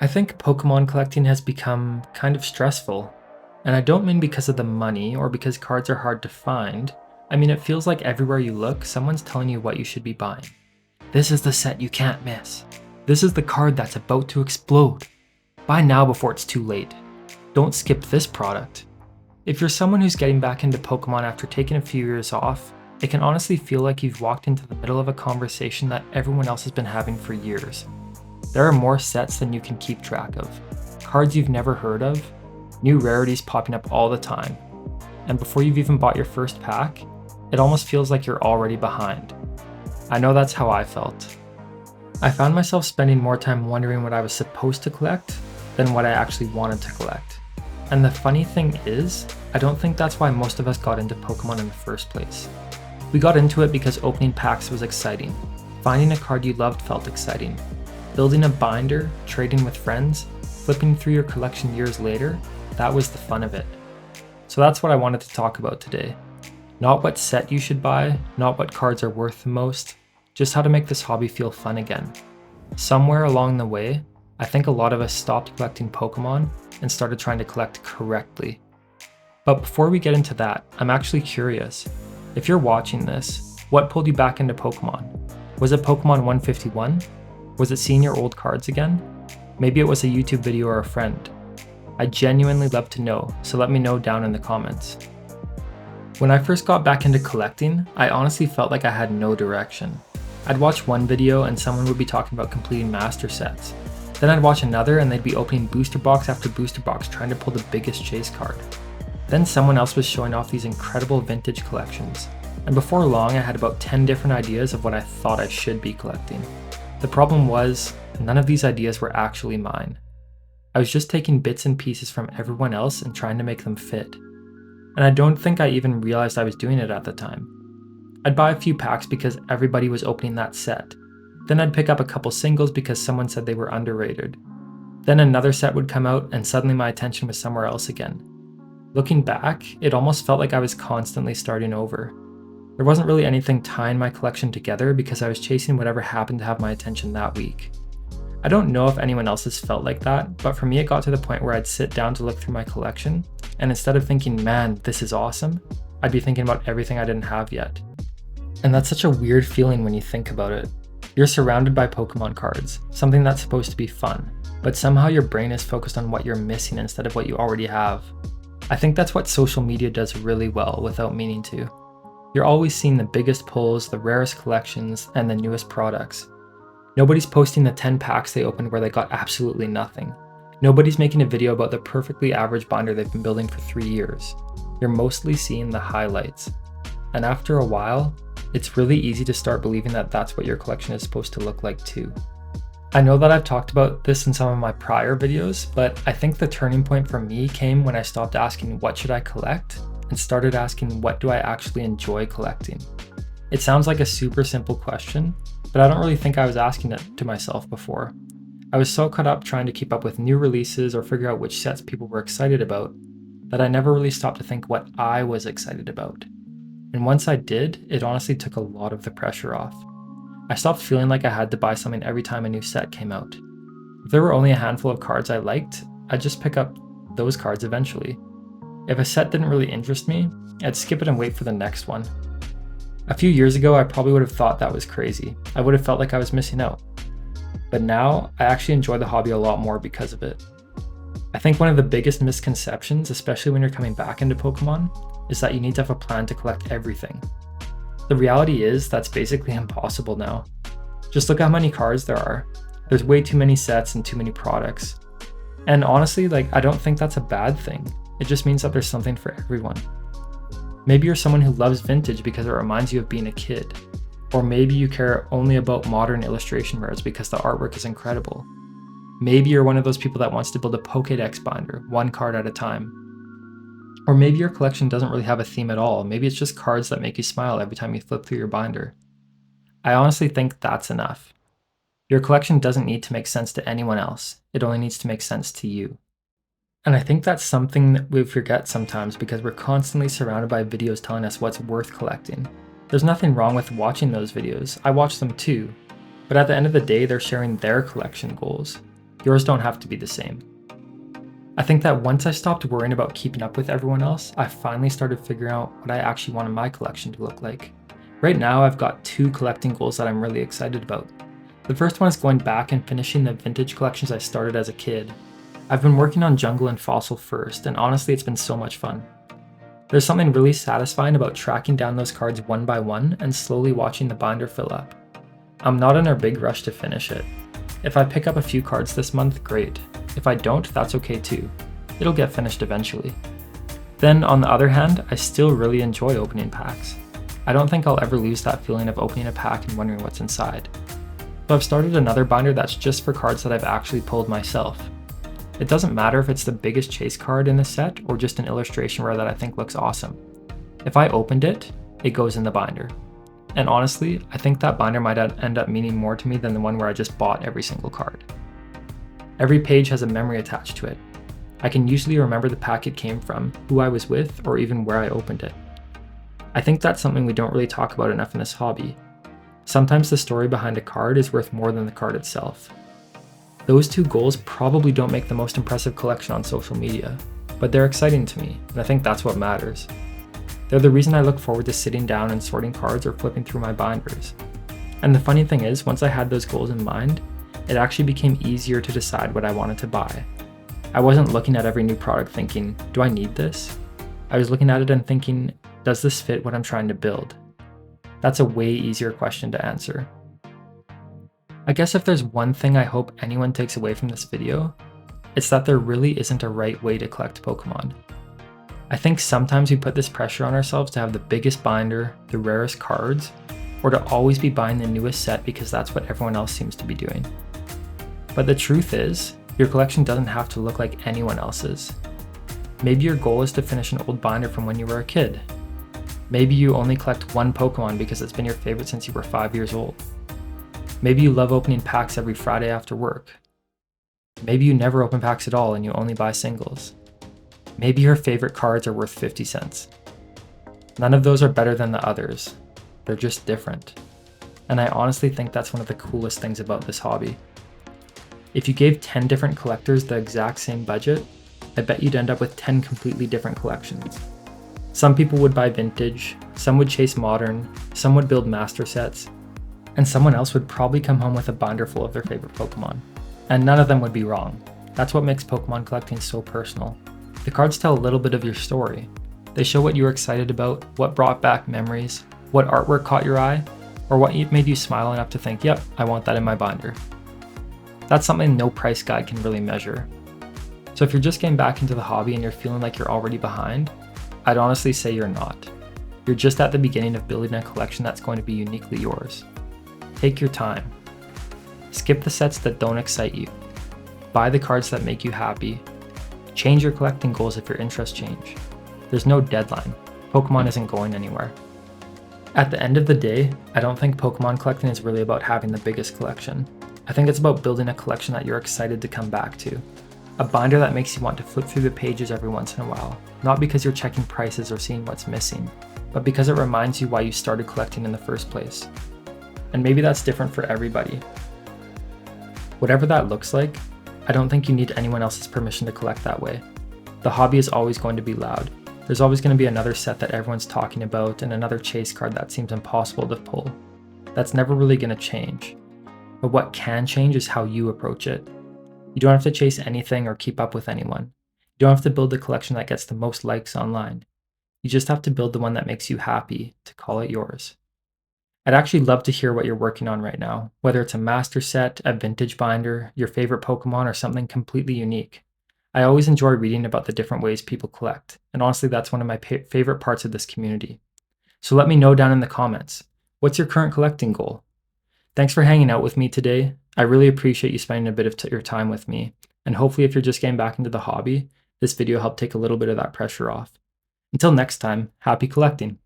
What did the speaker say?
I think Pokemon collecting has become kind of stressful. And I don't mean because of the money or because cards are hard to find. I mean, it feels like everywhere you look, someone's telling you what you should be buying. This is the set you can't miss. This is the card that's about to explode. Buy now before it's too late. Don't skip this product. If you're someone who's getting back into Pokemon after taking a few years off, it can honestly feel like you've walked into the middle of a conversation that everyone else has been having for years. There are more sets than you can keep track of, cards you've never heard of, new rarities popping up all the time, and before you've even bought your first pack, it almost feels like you're already behind. I know that's how I felt. I found myself spending more time wondering what I was supposed to collect than what I actually wanted to collect. And the funny thing is, I don't think that's why most of us got into Pokemon in the first place. We got into it because opening packs was exciting. Finding a card you loved felt exciting. Building a binder, trading with friends, flipping through your collection years later, that was the fun of it. So that's what I wanted to talk about today. Not what set you should buy, not what cards are worth the most, just how to make this hobby feel fun again. Somewhere along the way, I think a lot of us stopped collecting Pokemon and started trying to collect correctly. But before we get into that, I'm actually curious. If you're watching this, what pulled you back into Pokemon? Was it Pokemon 151? Was it seeing your old cards again? Maybe it was a YouTube video or a friend. I'd genuinely love to know, so let me know down in the comments. When I first got back into collecting, I honestly felt like I had no direction. I'd watch one video and someone would be talking about completing master sets. Then I'd watch another and they'd be opening booster box after booster box trying to pull the biggest chase card. Then someone else was showing off these incredible vintage collections. And before long I had about 10 different ideas of what I thought I should be collecting. The problem was, none of these ideas were actually mine. I was just taking bits and pieces from everyone else and trying to make them fit. And I don't think I even realized I was doing it at the time. I'd buy a few packs because everybody was opening that set. Then I'd pick up a couple singles because someone said they were underrated. Then another set would come out and suddenly my attention was somewhere else again. Looking back, it almost felt like I was constantly starting over. There wasn't really anything tying my collection together because I was chasing whatever happened to have my attention that week. I don't know if anyone else has felt like that, but for me it got to the point where I'd sit down to look through my collection, and instead of thinking, man, this is awesome, I'd be thinking about everything I didn't have yet. And that's such a weird feeling when you think about it. You're surrounded by Pokemon cards, something that's supposed to be fun, but somehow your brain is focused on what you're missing instead of what you already have. I think that's what social media does really well without meaning to. You're always seeing the biggest pulls, the rarest collections, and the newest products. Nobody's posting the 10 packs they opened where they got absolutely nothing. Nobody's making a video about the perfectly average binder they've been building for 3 years. You're mostly seeing the highlights. And after a while, it's really easy to start believing that that's what your collection is supposed to look like too. I know that I've talked about this in some of my prior videos, but I think the turning point for me came when I stopped asking what should I collect and started asking what do I actually enjoy collecting. It sounds like a super simple question, but I don't really think I was asking it to myself before. I was so caught up trying to keep up with new releases or figure out which sets people were excited about that I never really stopped to think what I was excited about. And once I did, it honestly took a lot of the pressure off. I stopped feeling like I had to buy something every time a new set came out. If there were only a handful of cards I liked, I'd just pick up those cards eventually. If a set didn't really interest me, I'd skip it and wait for the next one. A few years ago, I probably would have thought that was crazy. I would have felt like I was missing out. But now, I actually enjoy the hobby a lot more because of it. I think one of the biggest misconceptions, especially when you're coming back into Pokemon, is that you need to have a plan to collect everything. The reality is that's basically impossible now. Just look at how many cards there are. There's way too many sets and too many products. And honestly, I don't think that's a bad thing. It just means that there's something for everyone. Maybe you're someone who loves vintage because it reminds you of being a kid. Or maybe you care only about modern illustration rares because the artwork is incredible. Maybe you're one of those people that wants to build a Pokédex binder, one card at a time. Or maybe your collection doesn't really have a theme at all. Maybe it's just cards that make you smile every time you flip through your binder. I honestly think that's enough. Your collection doesn't need to make sense to anyone else. It only needs to make sense to you. And I think that's something that we forget sometimes because we're constantly surrounded by videos telling us what's worth collecting. There's nothing wrong with watching those videos. I watch them too. But at the end of the day, they're sharing their collection goals. Yours don't have to be the same. I think that once I stopped worrying about keeping up with everyone else, I finally started figuring out what I actually wanted my collection to look like. Right now, I've got 2 collecting goals that I'm really excited about. The first one is going back and finishing the vintage collections I started as a kid. I've been working on Jungle and Fossil first, and honestly it's been so much fun. There's something really satisfying about tracking down those cards one by one and slowly watching the binder fill up. I'm not in a big rush to finish it. If I pick up a few cards this month, great. If I don't, that's okay too. It'll get finished eventually. Then, on the other hand, I still really enjoy opening packs. I don't think I'll ever lose that feeling of opening a pack and wondering what's inside. So I've started another binder that's just for cards that I've actually pulled myself. It doesn't matter if it's the biggest chase card in the set or just an illustration rare that I think looks awesome. If I opened it, it goes in the binder. And honestly, I think that binder might end up meaning more to me than the one where I just bought every single card. Every page has a memory attached to it. I can usually remember the pack it came from, who I was with, or even where I opened it. I think that's something we don't really talk about enough in this hobby. Sometimes the story behind a card is worth more than the card itself. Those 2 goals probably don't make the most impressive collection on social media, but they're exciting to me, and I think that's what matters. They're the reason I look forward to sitting down and sorting cards or flipping through my binders. And the funny thing is, once I had those goals in mind, it actually became easier to decide what I wanted to buy. I wasn't looking at every new product thinking, do I need this? I was looking at it and thinking, does this fit what I'm trying to build? That's a way easier question to answer. I guess if there's one thing I hope anyone takes away from this video, it's that there really isn't a right way to collect Pokemon. I think sometimes we put this pressure on ourselves to have the biggest binder, the rarest cards, or to always be buying the newest set because that's what everyone else seems to be doing. But the truth is, your collection doesn't have to look like anyone else's. Maybe your goal is to finish an old binder from when you were a kid. Maybe you only collect one Pokemon because it's been your favorite since you were 5 years old. Maybe you love opening packs every Friday after work. Maybe you never open packs at all and you only buy singles. Maybe your favorite cards are worth 50 cents. None of those are better than the others. They're just different. And I honestly think that's one of the coolest things about this hobby. If you gave 10 different collectors the exact same budget, I bet you'd end up with 10 completely different collections. Some people would buy vintage, some would chase modern, some would build master sets, and someone else would probably come home with a binder full of their favorite Pokemon. And none of them would be wrong. That's what makes Pokemon collecting so personal. The cards tell a little bit of your story. They show what you were excited about, what brought back memories, what artwork caught your eye, or what made you smile enough to think, yep, I want that in my binder. That's something no price guide can really measure. So if you're just getting back into the hobby and you're feeling like you're already behind, I'd honestly say you're not. You're just at the beginning of building a collection that's going to be uniquely yours. Take your time. Skip the sets that don't excite you. Buy the cards that make you happy. Change your collecting goals if your interests change. There's no deadline. Pokemon isn't going anywhere. At the end of the day, I don't think Pokemon collecting is really about having the biggest collection. I think it's about building a collection that you're excited to come back to. A binder that makes you want to flip through the pages every once in a while, not because you're checking prices or seeing what's missing, but because it reminds you why you started collecting in the first place. And maybe that's different for everybody. Whatever that looks like, I don't think you need anyone else's permission to collect that way. The hobby is always going to be loud. There's always going to be another set that everyone's talking about and another chase card that seems impossible to pull. That's never really going to change. But what can change is how you approach it. You don't have to chase anything or keep up with anyone. You don't have to build the collection that gets the most likes online. You just have to build the one that makes you happy to call it yours. I'd actually love to hear what you're working on right now, whether it's a master set, a vintage binder, your favorite Pokemon, or something completely unique. I always enjoy reading about the different ways people collect, and honestly that's one of my favorite parts of this community. So let me know down in the comments, what's your current collecting goal? Thanks for hanging out with me today. I really appreciate you spending a bit of your time with me, and hopefully if you're just getting back into the hobby, this video helped take a little bit of that pressure off. Until next time, happy collecting!